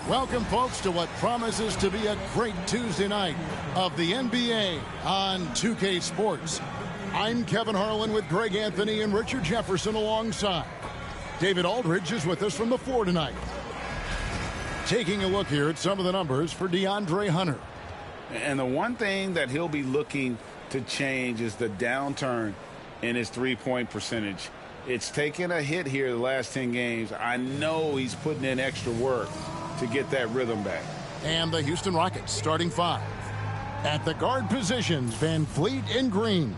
Welcome, folks, to what promises to be a great Tuesday night of the NBA on 2K Sports. I'm Kevin Harlan with Greg Anthony and Richard Jefferson alongside. David Aldridge is with us from the floor tonight. Taking a look here at some of the numbers for DeAndre Hunter. And the one thing that he'll be looking to change is the downturn in his three-point percentage. It's taken a hit here the last 10 games. I know he's putting in extra work to get that rhythm back. And the Houston Rockets starting five. At the guard positions, Van Fleet and Green.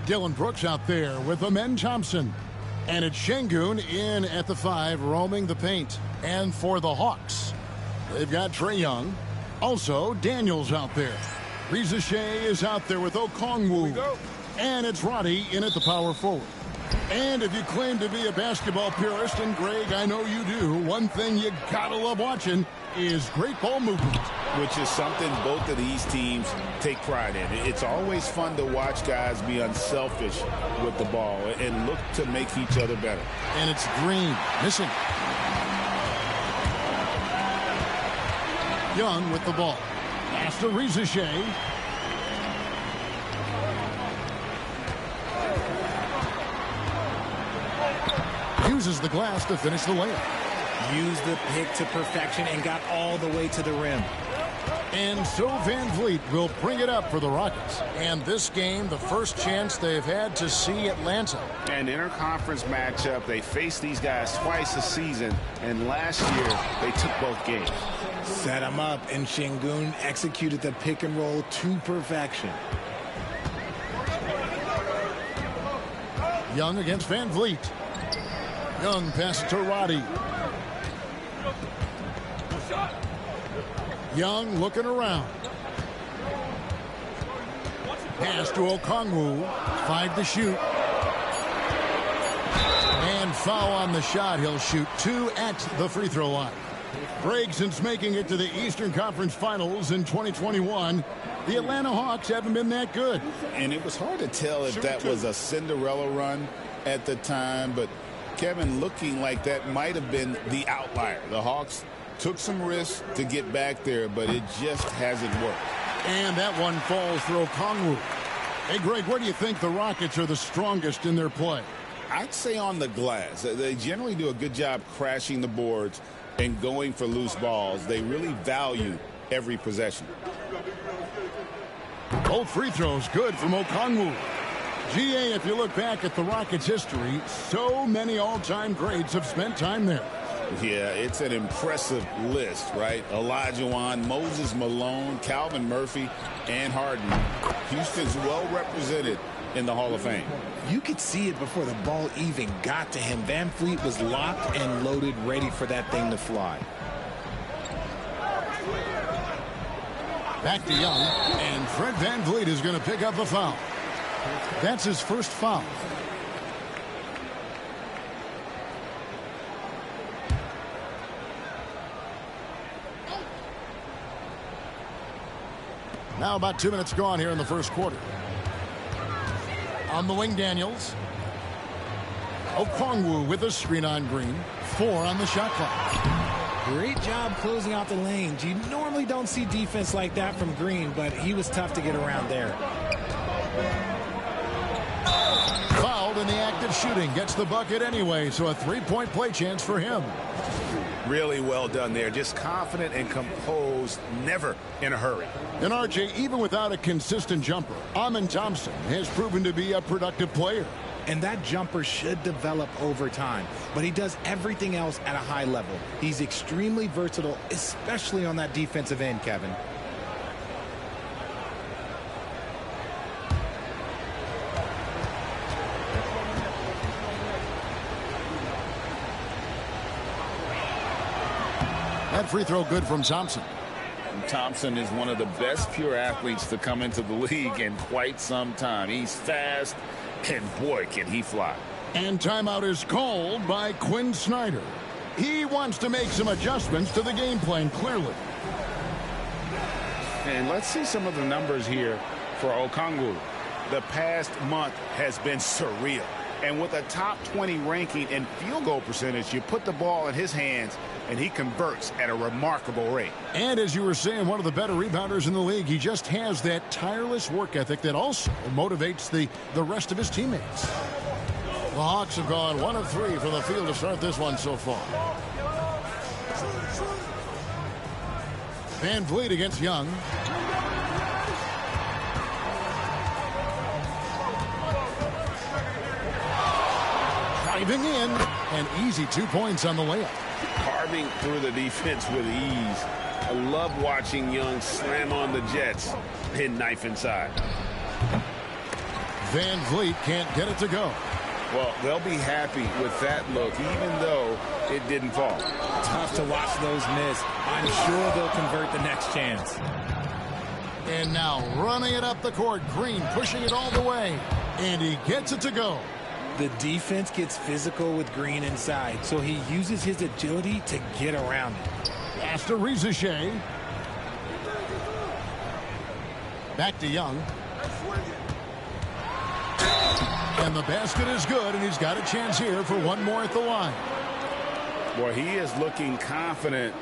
Dylan Brooks out there with Amen Thompson. And it's Şengün in at the five, roaming the paint. And for the Hawks, they've got Trae Young. Also, Daniels out there. Reza Shea is out there with Okongwu. And it's Roddy in at the power forward. And if you claim to be a basketball purist, and Greg, I know you do, one thing you gotta love watching is great ball movement. Which is something both of these teams take pride in. It's always fun to watch guys be unselfish with the ball and look to make each other better. And it's Green missing. Young with the ball. Pass to Reza Shea. Uses the glass to finish the layup. Used the pick to perfection and got all the way to the rim. And so Van Vliet will bring it up for the Rockets. And this game, the first chance they've had to see Atlanta. An interconference matchup. They faced these guys twice a season, and last year they took both games. Set him up, and Şengün executed the pick and roll to perfection. Young against Van Vliet. Young passes to Roddy. Young looking around. Pass to Okongwu. 5 to shoot. And foul on the shot. He'll shoot 2 at the free throw line. Greg, since making it to the Eastern Conference Finals in 2021, the Atlanta Hawks haven't been that good. And it was hard to tell if that was a Cinderella run at the time, but Kevin, looking like that might have been the outlier. The Hawks took some risks to get back there, but it just hasn't worked. And that one falls for Okongwu. Hey, Greg, where do you think the Rockets are the strongest in their play? I'd say on the glass. They generally do a good job crashing the boards and going for loose balls. They really value every possession. Both free throws good from Okongwu. GA, if you look back at the Rockets' history, so many all-time greats have spent time there. Yeah, it's an impressive list, right? Olajuwon, Moses Malone, Calvin Murphy, and Harden. Houston's well represented in the Hall of Fame. You could see it before the ball even got to him. Van Fleet was locked and loaded, ready for that thing to fly. Back to Young, and Fred Van Vliet is going to pick up a foul. That's his first foul. Now about 2 minutes gone here in the first quarter. On the wing, Daniels. Okongwu with a screen on Green. 4 on the shot clock. Great job closing out the lanes. You normally don't see defense like that from Green, but he was tough to get around there. Fouled in the act of shooting. Gets the bucket anyway, so a three-point play chance for him. Really well done there. Just confident and composed, never in a hurry. And RJ, even without a consistent jumper, Amen Thompson has proven to be a productive player. And that jumper should develop over time. But he does everything else at a high level. He's extremely versatile, especially on that defensive end, Kevin. That free throw good from Thompson. Thompson is one of the best pure athletes to come into the league in quite some time. He's fast, and boy, can he fly. And timeout is called by Quinn Snyder. He wants to make some adjustments to the game plan, clearly. And let's see some of the numbers here for Okongwu. The past month has been surreal. And with a top 20 ranking in field goal percentage, you put the ball in his hands, and he converts at a remarkable rate. And as you were saying, one of the better rebounders in the league. He just has that tireless work ethic that also motivates the rest of his teammates. The Hawks have gone 1 of 3 from the field to start this one so far. Van Vliet against Young. Driving in, and easy 2 points on the layup. Carving through the defense with ease. I love watching Young slam on the Jets and knife inside. Van Vliet can't get it to go. Well, they'll be happy with that look, even though it didn't fall. Tough to watch those miss. I'm sure they'll convert the next chance. And now running it up the court. Green pushing it all the way. And he gets it to go. The defense gets physical with Green inside, so he uses his agility to get around it. Pass to Rizachet. Back to Young. And the basket is good, and he's got a chance here for one more at the line. Boy, he is looking confident.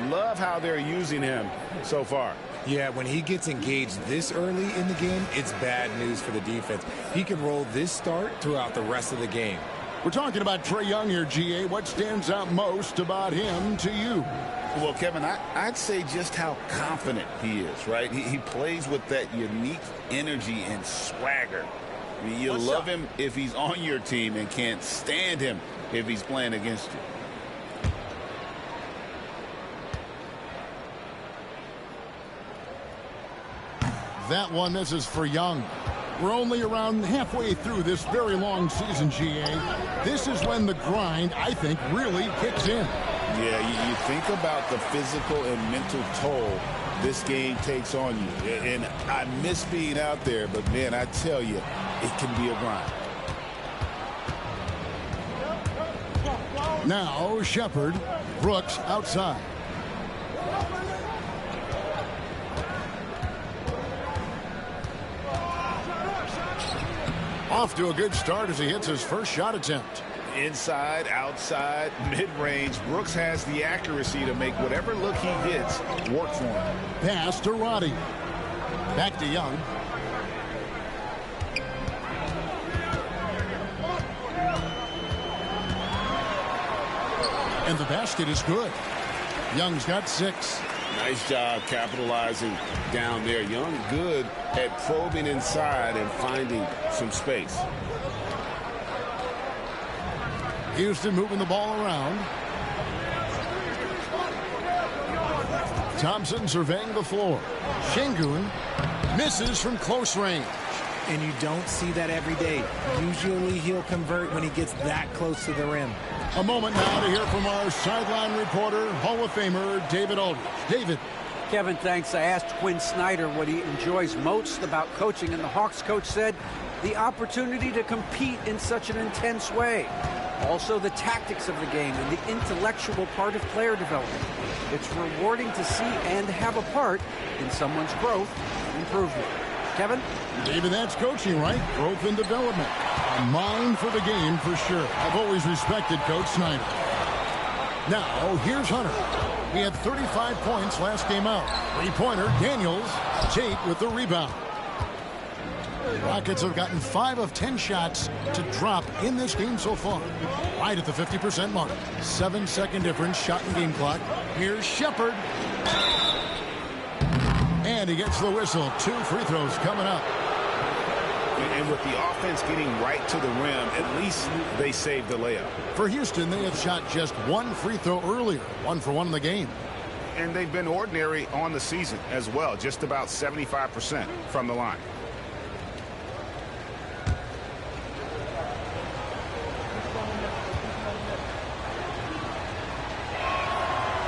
Love how they're using him so far. Yeah, when he gets engaged this early in the game, it's bad news for the defense. He can roll this start throughout the rest of the game. We're talking about Trae Young here, GA. What stands out most about him to you? Well, Kevin, I'd say just how confident he is, right? He plays with that unique energy and swagger. I mean, you love him if he's on your team and can't stand him if he's playing against you. That one misses for Young. We're only around halfway through this very long season, GA. This is when the grind, I think, really kicks in. Yeah, you think about the physical and mental toll this game takes on you. And I miss being out there, but, man, I tell you, it can be a grind. Now, Shepherd. Brooks outside. Off to a good start as he hits his first shot attempt. Inside, outside, mid-range, Brooks has the accuracy to make whatever look he hits work for him. Pass to Roddy. Back to Young. And the basket is good. Young's got 6. Nice job capitalizing down there. Young good at probing inside and finding some space. Houston moving the ball around. Thompson surveying the floor. Şengün misses from close range. And you don't see that every day. Usually he'll convert when he gets that close to the rim. A moment now to hear from our sideline reporter, Hall of Famer David Aldridge. David. Kevin, thanks. I asked Quinn Snyder what he enjoys most about coaching, and the Hawks coach said the opportunity to compete in such an intense way. Also, the tactics of the game and the intellectual part of player development. It's rewarding to see and have a part in someone's growth and improvement. Kevin? David, that's coaching, right? Growth and development. A mind for the game for sure. I've always respected Coach Snyder. Now, here's Hunter. He had 35 points last game out. Three-pointer, Daniels. Tate with the rebound. The Rockets have gotten 5 of 10 shots to drop in this game so far. Right at the 50% mark. 7-second difference, shot and game clock. Here's Shepherd. And he gets the whistle. 2 free throws coming up. And with the offense getting right to the rim, at least they saved the layup. For Houston, they have shot just 1 free throw earlier. 1 for 1 in the game. And they've been ordinary on the season as well. Just about 75% from the line.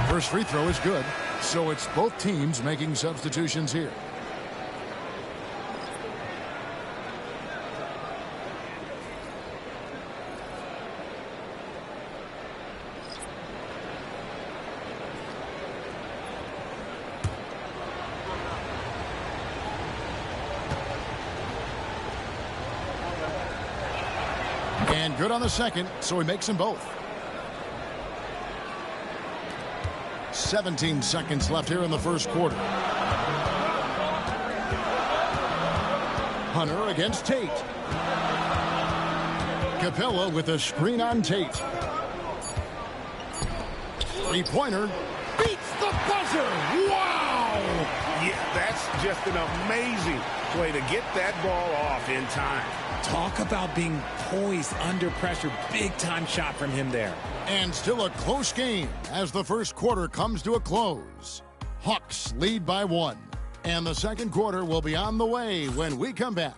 First free throw is good. So it's both teams making substitutions here. And And good on the second, so he makes them both. 17 seconds left here in the first quarter. Hunter against Tate. Capella with a screen on Tate. Three-pointer. Beats the buzzer. Wow! Yeah, that's just an amazing play to get that ball off in time. Talk about being poised under pressure. Big-time shot from him there. And still a close game as the first quarter comes to a close. Hawks lead by 1. And the second quarter will be on the way when we come back.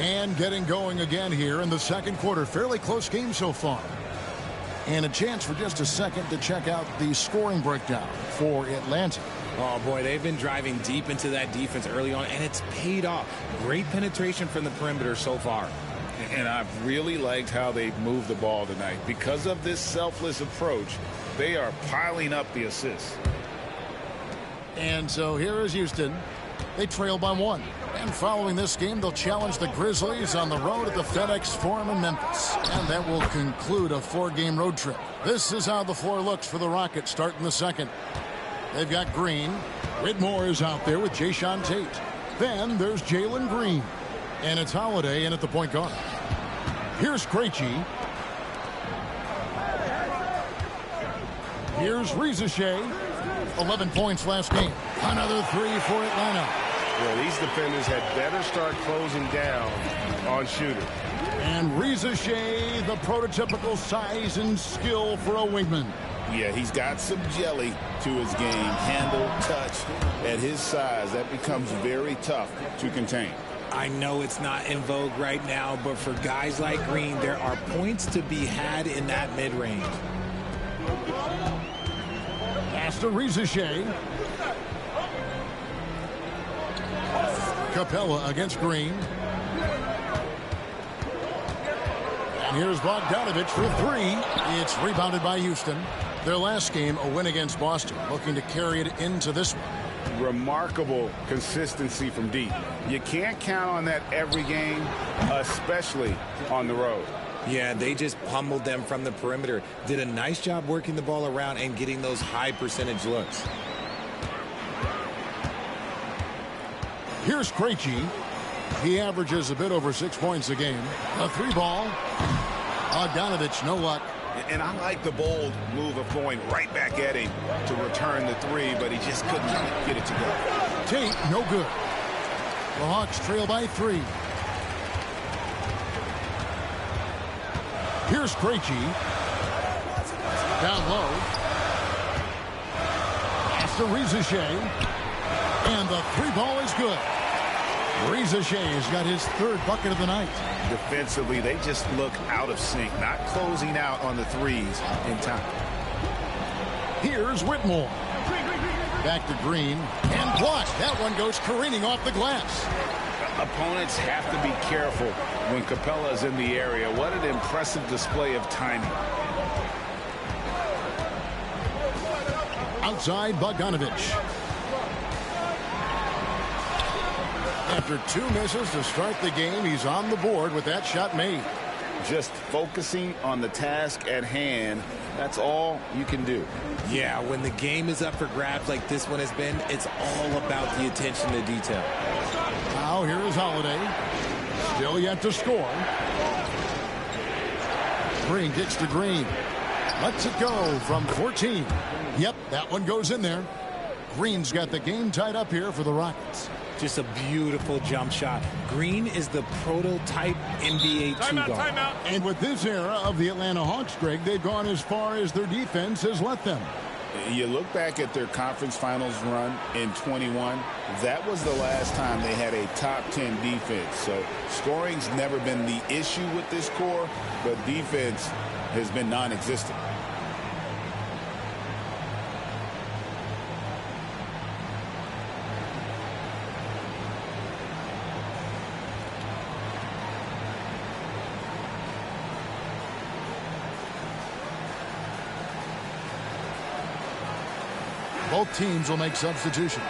And getting going again here in the second quarter. Fairly close game so far. And a chance for just a second to check out the scoring breakdown for Atlanta. Oh, boy, they've been driving deep into that defense early on, and it's paid off. Great penetration from the perimeter so far. And I've really liked how they've moved the ball tonight. Because of this selfless approach, they are piling up the assists. And so here is Houston. They trail by 1. And following this game, they'll challenge the Grizzlies on the road at the FedEx Forum in Memphis. And that will conclude a 4-game road trip. This is how the floor looks for the Rockets starting the second. They've got Green. Whitmore is out there with Jayshawn Tate. Then there's Jalen Green. And it's Holiday in at the point guard. Here's Krejci. Here's Rizachet. 11 points last game. Another 3 for Atlanta. Well, these defenders had better start closing down on shooters. And Rizachet, the prototypical size and skill for a wingman. Yeah, he's got some jelly to his game. Handle, touch. At his size, that becomes very tough to contain. I know it's not in vogue right now, but for guys like Green, there are points to be had in that mid-range. Pass to Rizachet. Capella against Green. And here's Bogdanovich for 3. It's rebounded by Houston. Their last game, a win against Boston, looking to carry it into this one. Remarkable consistency from deep. You can't count on that every game, especially on the road. Yeah, they just pummeled them from the perimeter. Did a nice job working the ball around and getting those high percentage looks. Here's Krejci. He averages a bit over 6 points a game. A 3-ball. Bogdanovich, no luck. And I like the bold move of going right back at him to return the 3, but he just couldn't get it to go. Tate, no good. The Hawks trail by 3. Here's Krejci. Down low. Pass to Rizachet. And the 3-ball is good. Rizachet has got his 3rd bucket of the night. Defensively, they just look out of sync, not closing out on the 3s in time. Here's Whitmore. Back to Green. And blocked. That one goes careening off the glass. Opponents have to be careful when Capella is in the area. What an impressive display of timing. Outside Bogdanovich. After 2 misses to start the game, he's on the board with that shot made. Just focusing on the task at hand, that's all you can do. Yeah, when the game is up for grabs like this one has been, it's all about the attention to detail. Now here is Holiday. Still yet to score. Green gets to Green. Lets it go from 14. Yep, that one goes in there. Green's got the game tied up here for the Rockets. Just a beautiful jump shot. Green is the prototype NBA two-guard. Timeout. And with this era of the Atlanta Hawks, Greg, they've gone as far as their defense has let them. You look back at their conference finals run in 21, that was the last time they had a top 10 defense. So scoring's never been the issue with this core, but defense has been non-existent. Both teams will make substitutions.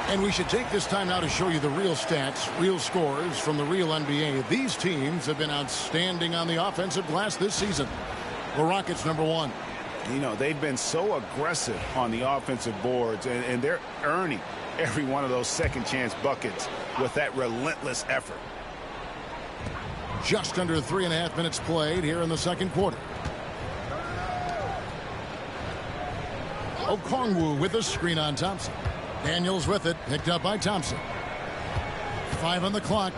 And we should take this time now to show you the real stats, real scores from the real NBA. These teams have been outstanding on the offensive glass this season. The Rockets, number one. You know, they've been so aggressive on the offensive boards, and they're earning every one of those second chance buckets with that relentless effort. Just under 3.5 minutes played here in the second quarter. Okongwu with a screen on Thompson. Daniels with it, picked up by Thompson. 5 on the clock.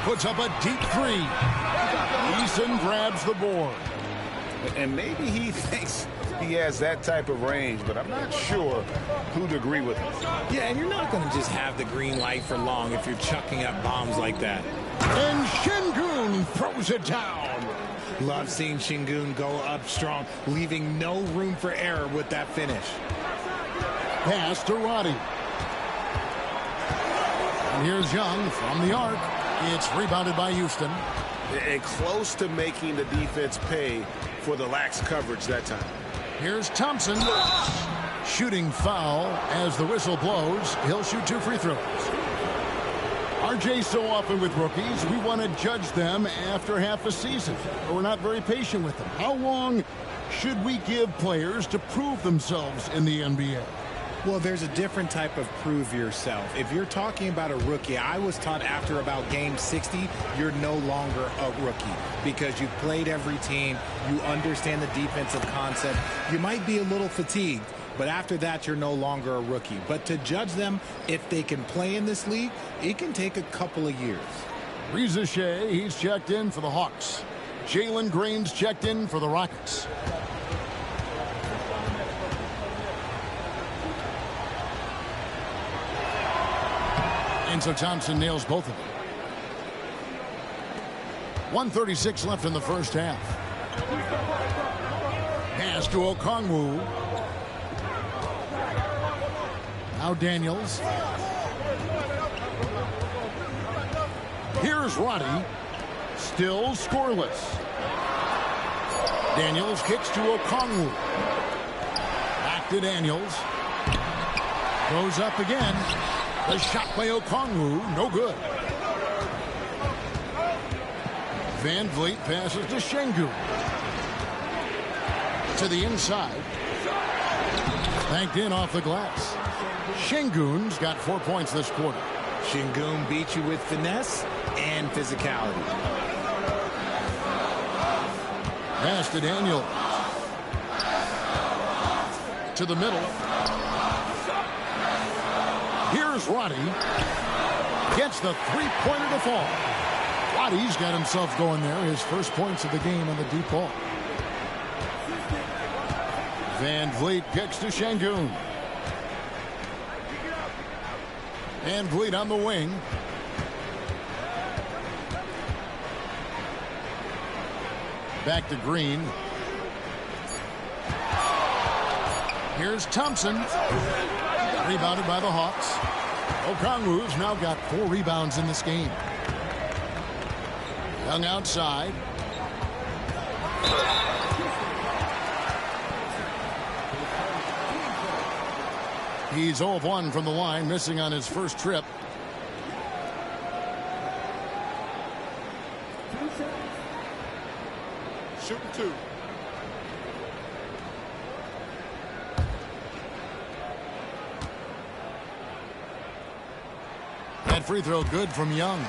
Puts up a deep three. Eason grabs the board. And maybe he thinks he has that type of range, but I'm not sure who'd agree with him. Yeah, and you're not going to just have the green light for long if you're chucking up bombs like that. And Şengün throws it down. Love seeing Şengün go up strong, leaving no room for error with that finish. Pass to Roddy. And here's Young from the arc. It's rebounded by Houston. And close to making the defense pay for the lax coverage that time. Here's Thompson. Shooting foul as the whistle blows. He'll shoot 2 free throws. RJ, so often with rookies, we want to judge them after half a season. We're not very patient with them. How long should we give players to prove themselves in the NBA? Well, there's a different type of prove yourself. If you're talking about a rookie, I was taught after about game 60, you're no longer a rookie because you've played every team, you understand the defensive concept. You might be a little fatigued, but after that, you're no longer a rookie. But to judge them, if they can play in this league, it can take a couple of years. Reza Shea, he's checked in for the Hawks. Jalen Green's checked in for the Rockets. And so Thompson nails both of them. 1:36 left in the first half. Pass to Okongwu. Now Daniels. Here's Roddy. Still scoreless. Daniels kicks to Okongwu. Back to Daniels. Goes up again. The shot by Okongwu, no good. Van Vliet passes to Şengün. To the inside. Banked in off the glass. Şengün's got 4 points this quarter. Şengün beat you with finesse and physicality. Pass to Daniel. To the middle. Here's Roddy. Gets the three-pointer to fall. Roddy's got himself going there. His first points of the game on the deep ball. Van Vliet kicks to Şengün. Van Vliet on the wing. Back to Green. Here's Thompson. Rebounded by the Hawks. Okongwu's now got 4 rebounds in this game. Young outside. He's 0 of 1 from the line, missing on his first trip. Shooting 2. That free throw good from Young.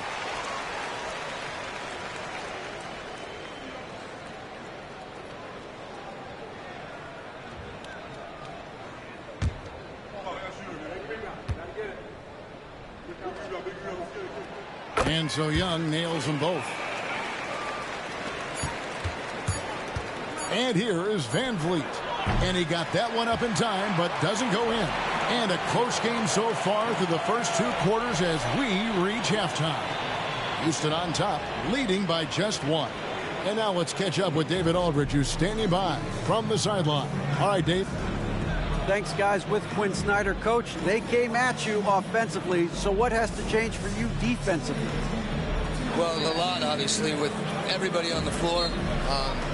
And so Young nails them both. And here is Van Vliet. And he got that one up in time, but doesn't go in. And a close game so far through the first 2 quarters as we reach halftime. Houston on top, leading by just 1. And now let's catch up with David Aldridge, who's standing by from the sideline. All right, Dave. Thanks, guys. With Quinn Snyder, Coach, they came at you offensively. So what has to change for you defensively? Well, a lot, obviously, with everybody on the floor.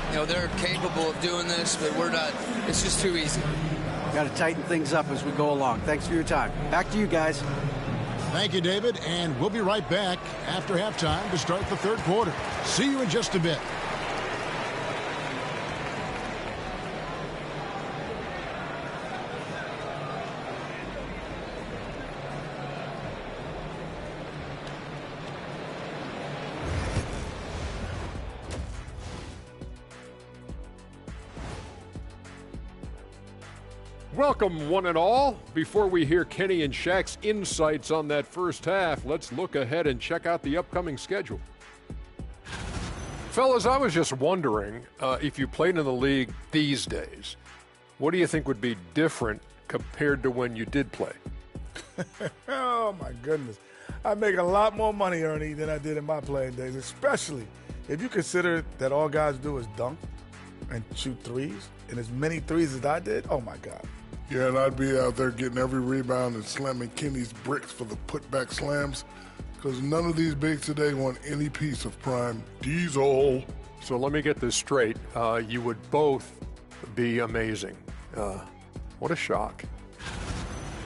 You know, they're capable of doing this, but we're not. It's just too easy. Got to tighten things up as we go along. Thanks for your time. Back to you guys. Thank you, David, and we'll be right back after halftime to start the third quarter. See you in just a bit. Welcome, one and all. Before we hear Kenny and Shaq's insights on that first half, let's look ahead and check out the upcoming schedule. Fellas, I was just wondering if you played in the league these days, what do you think would be different compared to when you did play? Oh, my goodness. I make a lot more money, Ernie, than I did in my playing days, especially if you consider that all guys do is dunk and shoot threes, and as many threes as I did, oh, my God. Yeah, and I'd be out there getting every rebound and slamming Kenny's bricks for the putback slams, because none of these bigs today want any piece of prime Diesel. So let me get this straight. You would both be amazing. What a shock.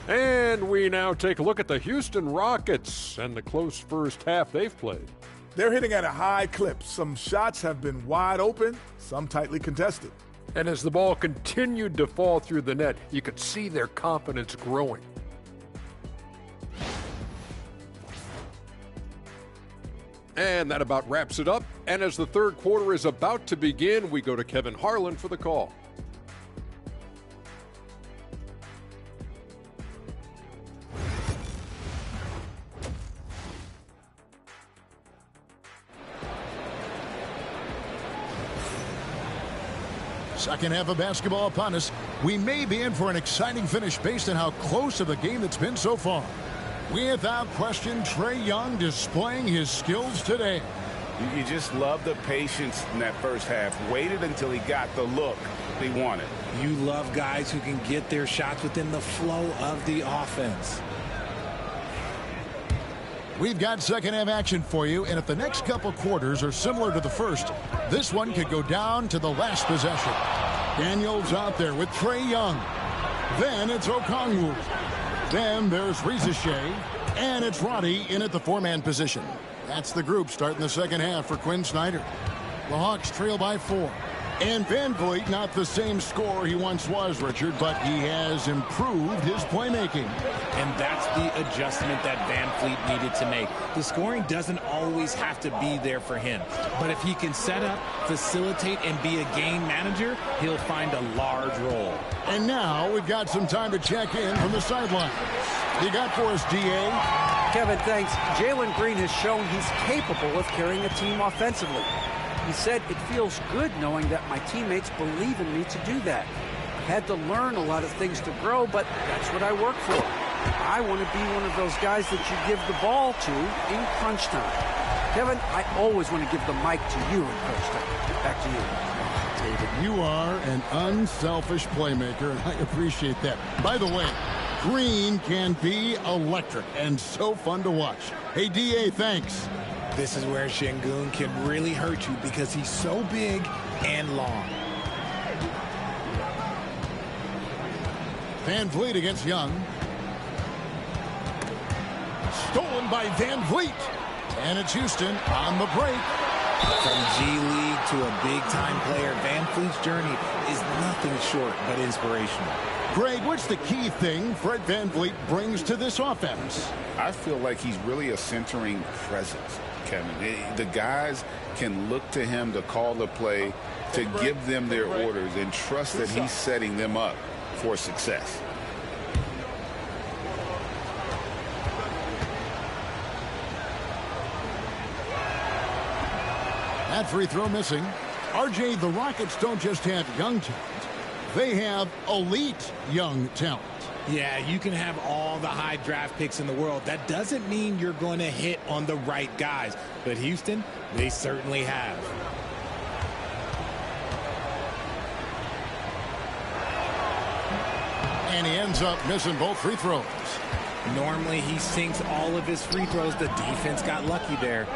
And we now take a look at the Houston Rockets and the close first half they've played. They're hitting at a high clip. Some shots have been wide open, some tightly contested. And as the ball continued to fall through the net, you could see their confidence growing. And that about wraps it up. And as the third quarter is about to begin, we go to Kevin Harlan for the call. Second half of basketball upon us. We may be in for an exciting finish based on how close of a game it's been so far. Without question, Trae Young displaying his skills today. You just love the patience in that first half. Waited until he got the look he wanted. You love guys who can get their shots within the flow of the offense. We've got second half action for you, and if the next couple quarters are similar to the first, this one could go down to the last possession. Daniels out there with Trae Young. Then it's Okongwu. Then there's Reza Shea, and it's Roddy in at the four-man position. That's the group starting the second half for Quinn Snyder. The Hawks trail by 4. And VanVleet, not the same scorer he once was, Richard, but he has improved his playmaking. And that's the adjustment that VanVleet needed to make. The scoring doesn't always have to be there for him. But if he can set up, facilitate, and be a game manager, he'll find a large role. And now we've got some time to check in from the sideline. You got for us, D.A.? Kevin, thanks. Jalen Green has shown he's capable of carrying a team offensively. He said, it feels good knowing that my teammates believe in me to do that. I've had to learn a lot of things to grow, but that's what I work for. I want to be one of those guys that you give the ball to in crunch time. Kevin, I always want to give the mic to you in crunch time. Back to you. David, you are an unselfish playmaker, and I appreciate that. By the way, Green can be electric and so fun to watch. Hey, D.A., thanks. This is where Şengün can really hurt you because he's so big and long. VanVleet against Young. Stolen by VanVleet. And it's Houston on the break. From G League to a big-time player, VanVleet's journey is nothing short but inspirational. Greg, what's the key thing Fred VanVleet brings to this offense? I feel like he's really a centering presence, Kevin. The guys can look to him to call the play, to give them their orders, and trust that he's setting them up for success. That free throw missing. RJ, the Rockets don't just have young talent. They have elite young talent. Yeah, you can have all the high draft picks in the world. That doesn't mean you're going to hit on the right guys. But Houston, they certainly have. And he ends up missing both free throws. Normally, he sinks all of his free throws. The defense got lucky there.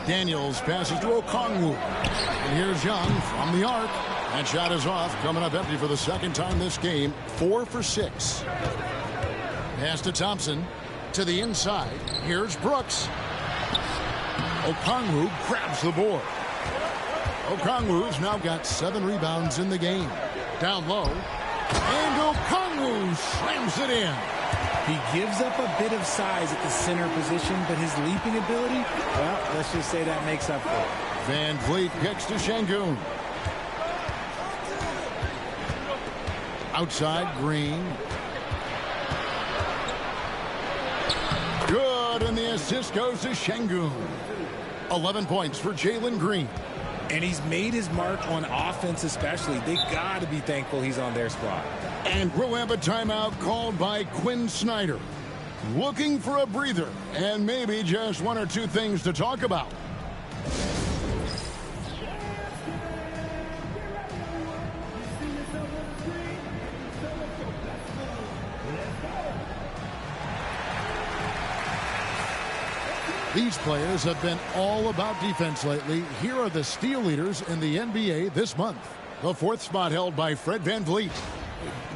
Daniels passes to Okongwu. And here's Young from the arc. That shot is off, coming up empty for the second time this game. 4 for 6. Pass to Thompson. To the inside. Here's Brooks. Okongwu grabs the board. Okongwu's now got 7 rebounds in the game. Down low. And Okongwu slams it in. He gives up a bit of size at the center position, but his leaping ability, well, let's just say that makes up for it. Van Vliet kicks to Şengün. Outside, Green. Good, and the assist goes to Şengün. 11 points for Jalen Green. And he's made his mark on offense especially. They got to be thankful he's on their squad. And we'll have a timeout called by Quinn Snyder. Looking for a breather and maybe just 1 or 2 things to talk about. These players have been all about defense lately. Here are the steal leaders in the NBA this month. The 4th spot held by Fred VanVleet.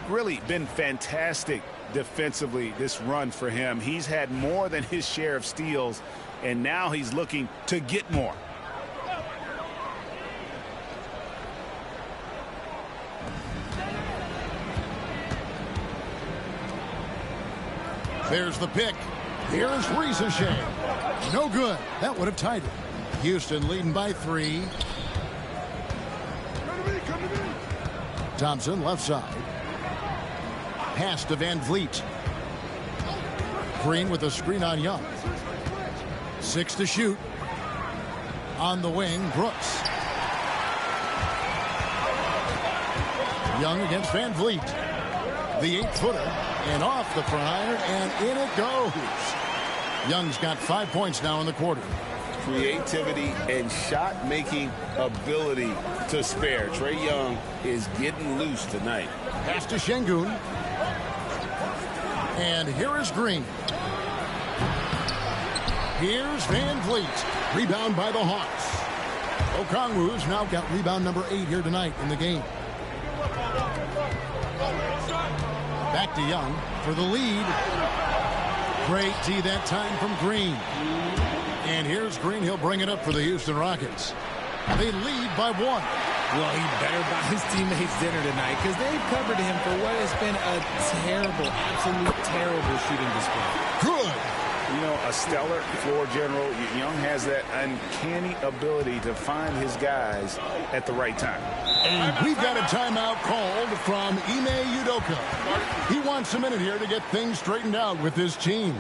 Really been fantastic defensively this run for him. He's had more than his share of steals, and now he's looking to get more. There's the pick. Here's Risacher. No good. That would have tied it. Houston leading by 3. Thompson left side. Pass to VanVleet. Green with a screen on Young. 6 to shoot. On the wing, Brooks. Young against VanVleet. The 8-footer. And off the fryer, and in it goes. Young's got 5 points now in the quarter. Creativity and shot-making ability to spare. Trae Young is getting loose tonight. Pass to Şengün. And here is Green. Here's VanVleet. Rebound by the Hawks. Okongwu's now got rebound number 8 here tonight in the game. Back to Young for the lead. Great D that time from Green. And here's Green. He'll bring it up for the Houston Rockets. They lead by 1. Well, he better buy his teammates dinner tonight because they've covered him for what has been a terrible, absolute terrible shooting display. Good. You know, a stellar floor general. Young has that uncanny ability to find his guys at the right time. And we've got a timeout called from Ime Udoka. He wants a minute here to get things straightened out with his team.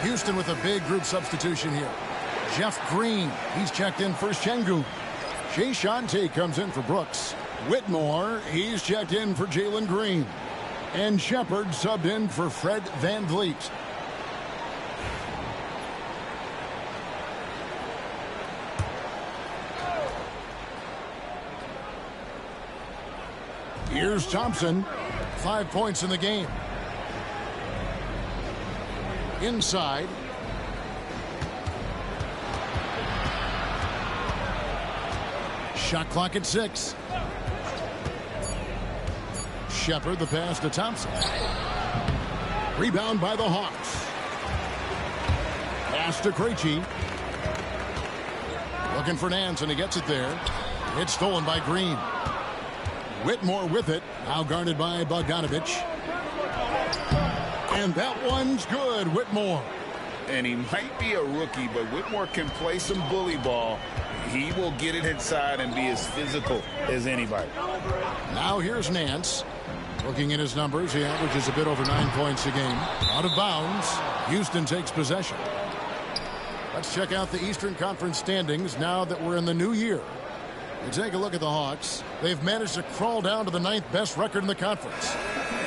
Houston with a big group substitution here. Jeff Green, he's checked in for Şengün. Shea Shante comes in for Brooks. Whitmore, he's checked in for Jalen Green. And Shepard subbed in for Fred VanVleet. Here's Thompson. 5 points in the game. Inside. Shot clock at 6. Shepard the pass to Thompson. Rebound by the Hawks. Pass to Krejci. Looking for Nance, and he gets it there. It's stolen by Green. Whitmore with it. Now guarded by Bogdanovich. And that one's good, Whitmore. And he might be a rookie, but Whitmore can play some bully ball. He will get it inside and be as physical as anybody. Now here's Nance. Looking at his numbers, he averages a bit over 9 points a game. Out of bounds. Houston takes possession. Let's check out the Eastern Conference standings now that we're in the new year. You take a look at the Hawks. They've managed to crawl down to the 9th best record in the conference.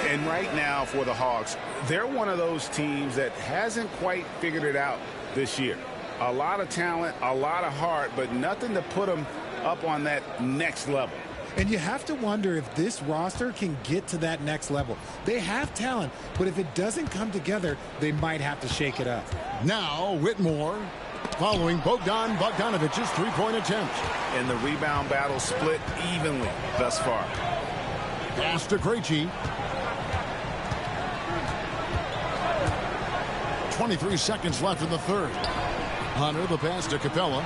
And right now for the Hawks, they're one of those teams that hasn't quite figured it out this year. A lot of talent, a lot of heart, but nothing to put them up on that next level. And you have to wonder if this roster can get to that next level. They have talent, but if it doesn't come together, they might have to shake it up. Now Whitmore following Bogdan Bogdanovic's three-point attempt. And the rebound battle split evenly thus far. Pass to Krejci. 23 seconds left in the third. Hunter, the pass to Capella.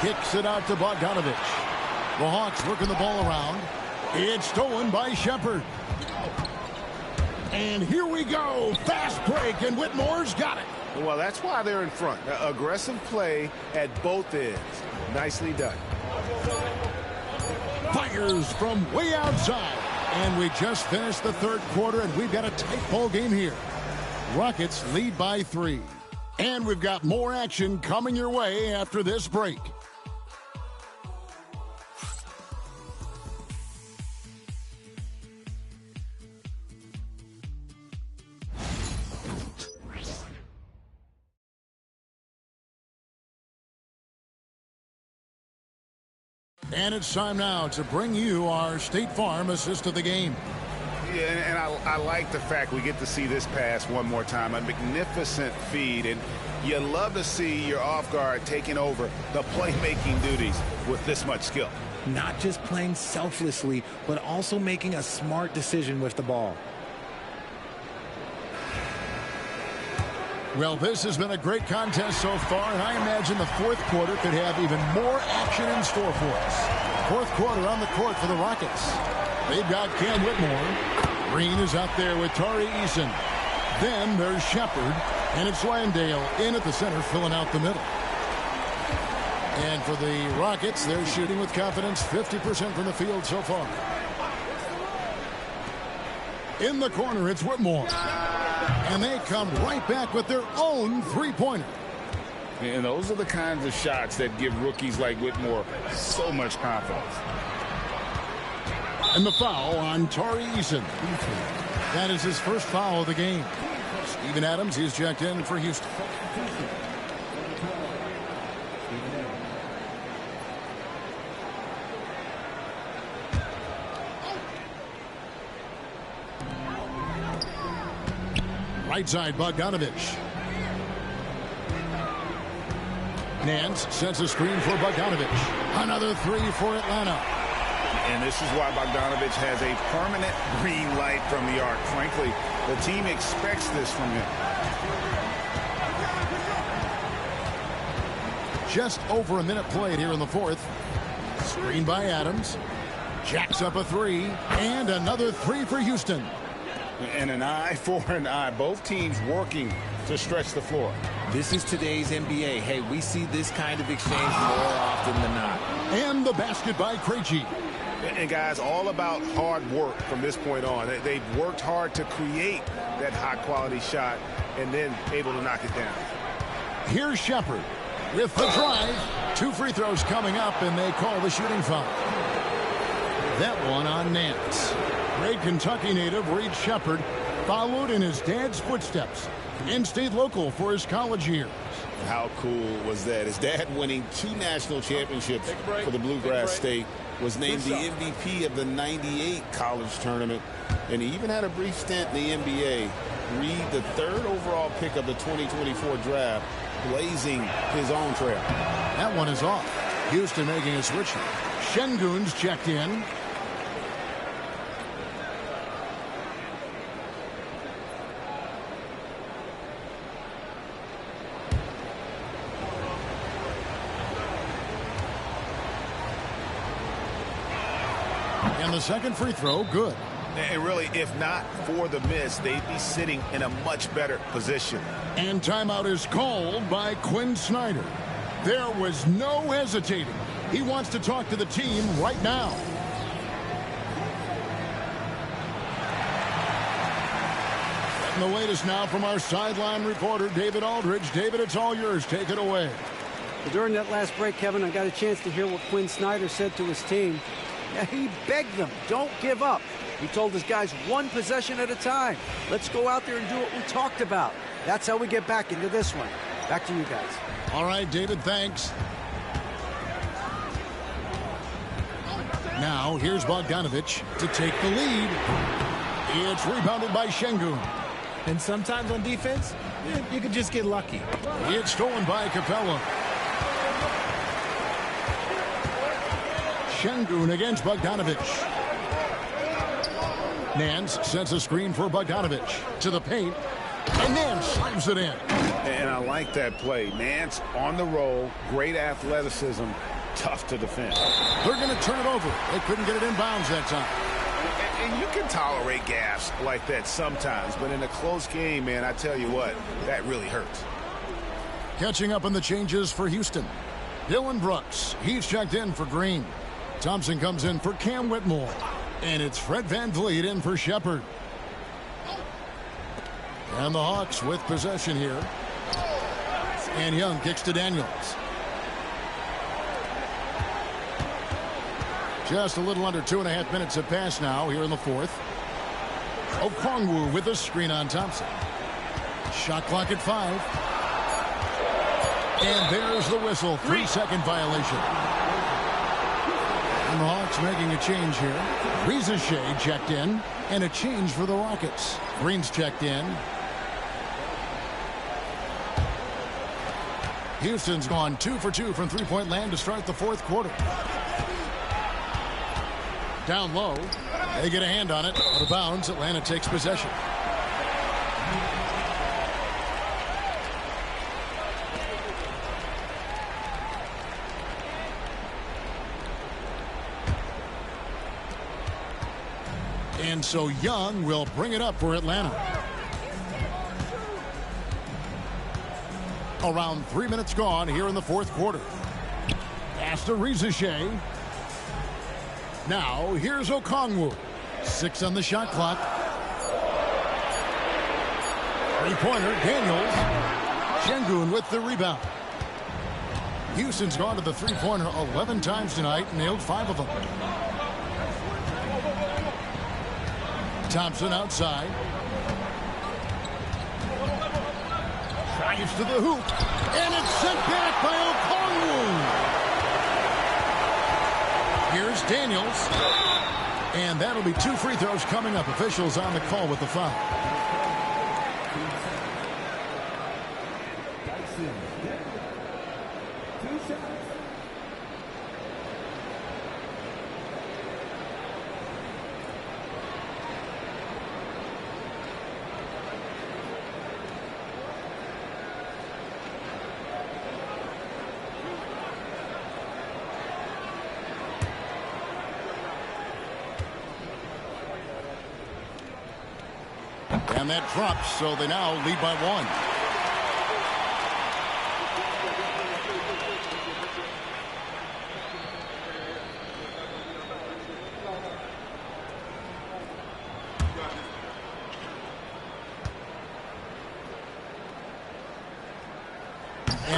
Kicks it out to Bogdanovich. The Hawks working the ball around. It's stolen by Shepherd. And here we go. Fast break, and Whitmore's got it. Well, that's why they're in front. Aggressive play at both ends. Nicely done. Fires from way outside. And we just finished the third quarter, and we've got a tight ball game here. Rockets lead by 3. And we've got more action coming your way after this break. And it's time now to bring you our State Farm assist of the game. Yeah, and I like the fact we get to see this pass one more time. A magnificent feed, and you love to see your off guard taking over the playmaking duties with this much skill. Not just playing selflessly, but also making a smart decision with the ball. Well, this has been a great contest so far, and I imagine the fourth quarter could have even more action in store for us. Fourth quarter on the court for the Rockets. They've got Cam Whitmore. Green is out there with Tari Eason. Then there's Shepherd, and it's Landale in at the center, filling out the middle. And for the Rockets, they're shooting with confidence, 50% from the field so far. In the corner, it's Whitmore. And they come right back with their own three-pointer. And those are the kinds of shots that give rookies like Whitmore so much confidence. And the foul on Tari Eason. That is his first foul of the game. Steven Adams is checked in for Houston. Right side, Bogdanovich. Nance sets a screen for Bogdanovich. Another three for Atlanta. And this is why Bogdanovich has a permanent green light from the arc. Frankly, the team expects this from him. Just over a minute played here in the fourth. Screen by Adams. Jacks up a three. And another three for Houston. And an eye for an eye. Both teams working to stretch the floor. This is today's NBA. Hey, we see this kind of exchange more often than not. And the basket by Krejci. And guys, all about hard work from this point on. They've worked hard to create that high-quality shot and then able to knock it down. Here's Shepherd with the drive. 2 free throws coming up, and they call the shooting foul. That one on Nance. Great Kentucky native Reed Shepherd followed in his dad's footsteps and stayed local for his college years. How cool was that? His dad winning 2 national championships for the Bluegrass State, was named the MVP of the '98 college tournament, and he even had a brief stint in the NBA. Reed, the 3rd overall pick of the 2024 draft, blazing his own trail. That one is off. Houston making a switch. Şengün's checked in. And the second free throw, good. And really, if not for the miss, they'd be sitting in a much better position. And timeout is called by Quinn Snyder. There was no hesitating. He wants to talk to the team right now. And the latest now from our sideline reporter, David Aldridge. David, it's all yours. Take it away. Well, during that last break, Kevin, I got a chance to hear what Quinn Snyder said to his team. He begged them, don't give up. He told his guys 1 possession at a time. Let's go out there and do what we talked about. That's how we get back into this one. Back to you guys. All right, David, thanks. Now, here's Bogdanovich to take the lead. It's rebounded by Şengün. And sometimes on defense, you can just get lucky. It's stolen by Capella. Şengün against Bogdanovich. Nance sets a screen for Bogdanovich to the paint, and Nance slams it in. And I like that play. Nance on the roll, great athleticism, tough to defend. They're going to turn it over. They couldn't get it in bounds that time. And you can tolerate gaffes like that sometimes, but in a close game, man, I tell you what, that really hurts. Catching up on the changes for Houston. Dylan Brooks, he's checked in for Green. Thompson comes in for Cam Whitmore. And it's Fred VanVleet in for Shepherd. And the Hawks with possession here. And Young kicks to Daniels. Just a little under 2.5 minutes have passed now here in the fourth. Okongwu with a screen on Thompson. Shot clock at 5. And there's the whistle. 3-second violation. And the Hawks making a change here. Reza Shea checked in. And a change for the Rockets. Green's checked in. Houston's gone 2 for 2 from three-point land to start the fourth quarter. Down low. They get a hand on it. Out of bounds. Atlanta takes possession. And so Young will bring it up for Atlanta. Around 3 minutes gone here in the fourth quarter. Pass to Reza Shea. Now here's Okongwu. 6 on the shot clock. Three-pointer, Daniels. Şengün with the rebound. Houston's gone to the three-pointer 11 times tonight, nailed 5 of them. Thompson outside. Drives to the hoop. And it's sent back by Okongwu. Here's Daniels. And that'll be 2 free throws coming up. Officials on the call with the foul. And that drops, so they now lead by 1.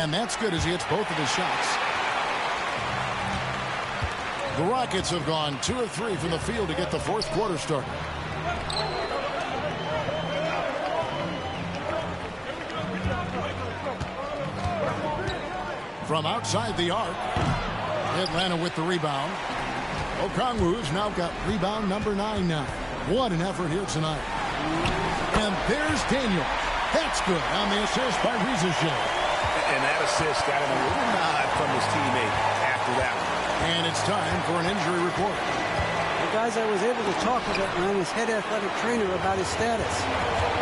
And that's good as he hits both of his shots. The Rockets have gone 2 of 3 from the field to get the fourth quarter started. From outside the arc, Atlanta with the rebound. Okongwu's now got rebound number 9 now. What an effort here tonight. And there's Daniel. That's good on the assist by Reza Shea. And that assist got him a little nod from his teammate after that one. And it's time for an injury report. Well, guys, I was able to talk with Atlanta's head athletic trainer about his status.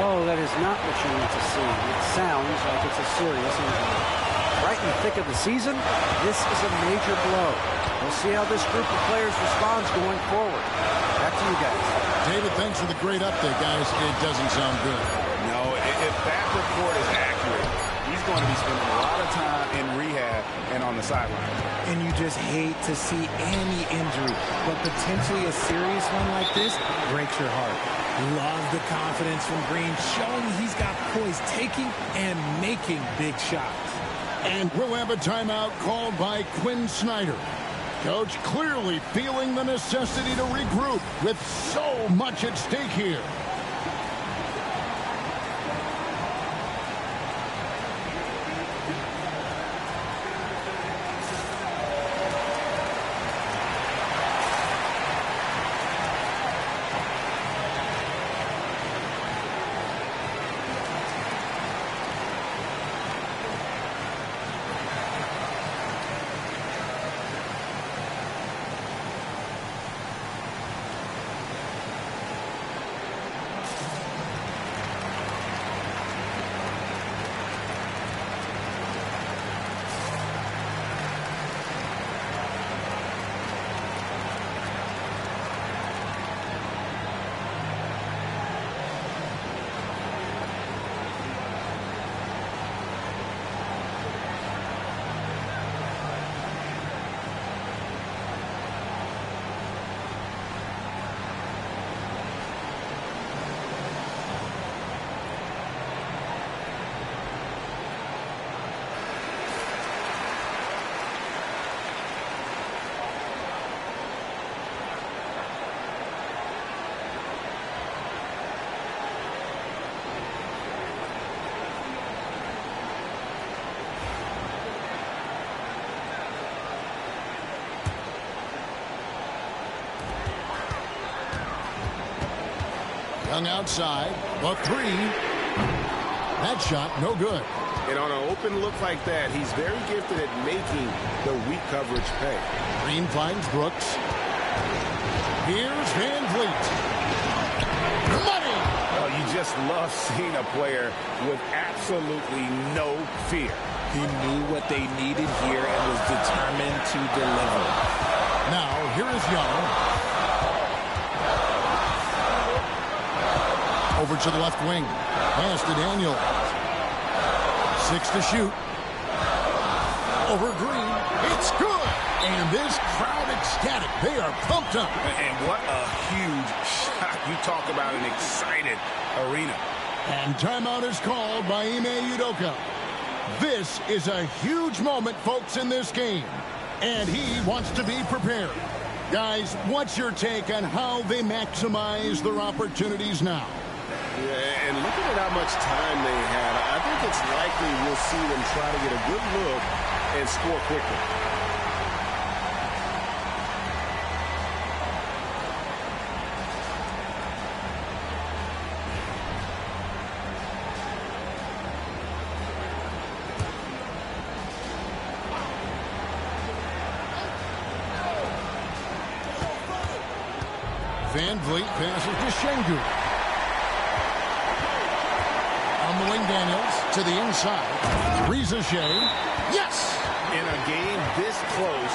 Oh, that is not what you need to see. It sounds like it's a serious injury. Right in the thick of the season, this is a major blow. We'll see how this group of players responds going forward. Back to you guys. David, thanks for the great update, guys. It doesn't sound good. No, if that report is accurate, he's going to be spending a lot of time in rehab and on the sideline. And you just hate to see any injury, but potentially a serious one like this breaks your heart. Love the confidence from Green, showing he's got poise, taking and making big shots. And we'll have a timeout called by Quinn Snyder. Coach clearly feeling the necessity to regroup with so much at stake here. Young outside. The three. That shot, no good. And on an open look like that, he's very gifted at making the weak coverage pay. Green finds Brooks. Here's Van Vliet. Money! Oh, you just love seeing a player with absolutely no fear. He knew what they needed here and was determined to deliver. Now, here is Young. Over to the left wing. Pass to Daniel. 6 to shoot. Over Green. It's good. And this crowd ecstatic. They are pumped up. And what a huge shot. You talk about an excited arena. And timeout is called by Ime Udoka. This is a huge moment, folks, in this game. And he wants to be prepared. Guys, what's your take on how they maximize their opportunities now? Yeah, and looking at how much time they have, I think it's likely we'll see them try to get a good look and score quickly. Van Vliet passes to Şengün. On the wing, Daniels to the inside. Riza Shea. Yes! In a game this close,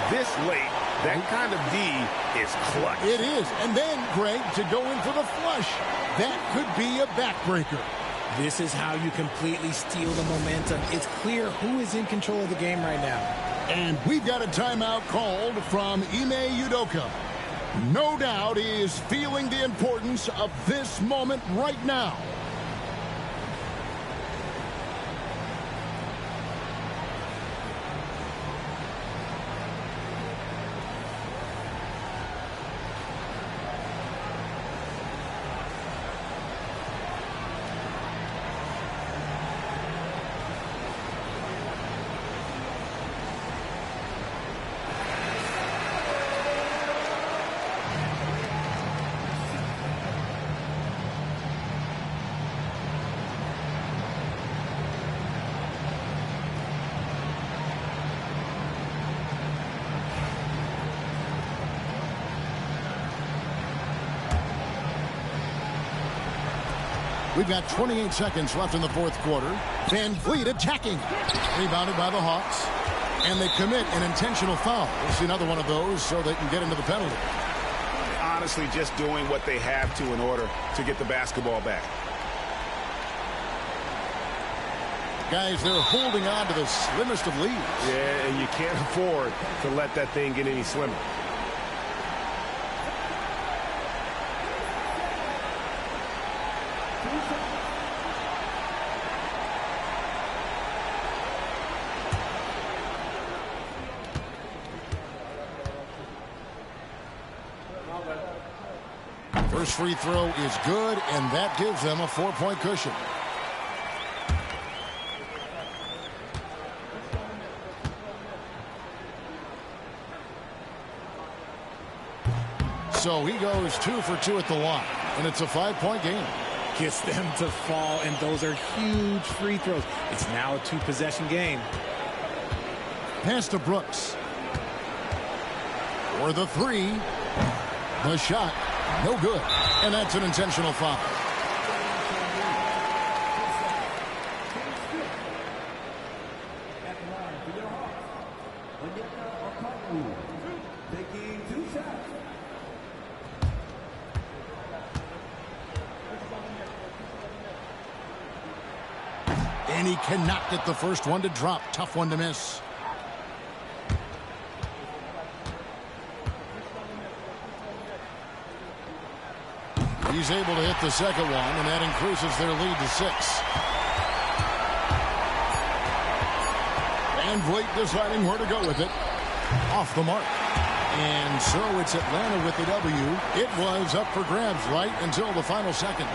this late, that kind of D is clutch. It is. And then, Greg, to go in for the flush. That could be a backbreaker. This is how you completely steal the momentum. It's clear who is in control of the game right now. And we've got a timeout called from Ime Udoka. No doubt he is feeling the importance of this moment right now. We've got 28 seconds left in the fourth quarter. Van Vliet attacking. Rebounded by the Hawks. And they commit an intentional foul. We'll see another one of those so they can get into the penalty. Honestly, just doing what they have to in order to get the basketball back. Guys, they're holding on to the slimmest of leads. Yeah, and you can't afford to let that thing get any slimmer. First free throw is good, and that gives them a 4-point cushion. So he goes 2 for 2 at the line, and it's a 5-point game. Gets them to fall, and those are huge free throws. It's now a 2-possession game. Pass to Brooks. For the three. The shot, no good. And that's an intentional foul. And he cannot get the first one to drop. Tough one to miss. He's able to hit the second one, and that increases their lead to 6. Van Vliet deciding where to go with it. Off the mark. And so it's Atlanta with the W. It was up for grabs right until the final seconds.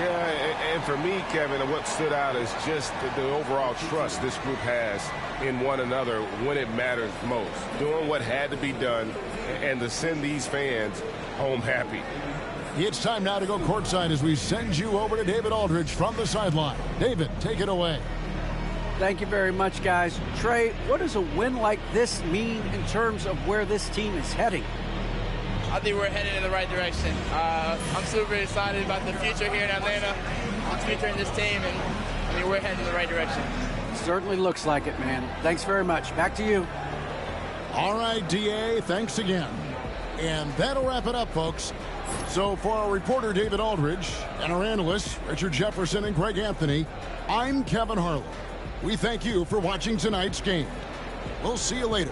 Yeah, and for me, Kevin, what stood out is just the overall trust this group has in one another when it matters most. Doing what had to be done and to send these fans home happy. It's time now to go courtside as we send you over to David Aldridge from the sideline. David, take it away. Thank you very much, guys. Trey, what does a win like this mean in terms of where this team is heading? I think we're headed in the right direction. I'm super excited about the future here in Atlanta, the future in this team, and I mean, we're heading in the right direction. Certainly looks like it, man. Thanks very much. Back to you. All right, DA, thanks again. And that'll wrap it up, folks. So for our reporter, David Aldridge, and our analysts, Richard Jefferson and Greg Anthony, I'm Kevin Harlan. We thank you for watching tonight's game. We'll see you later.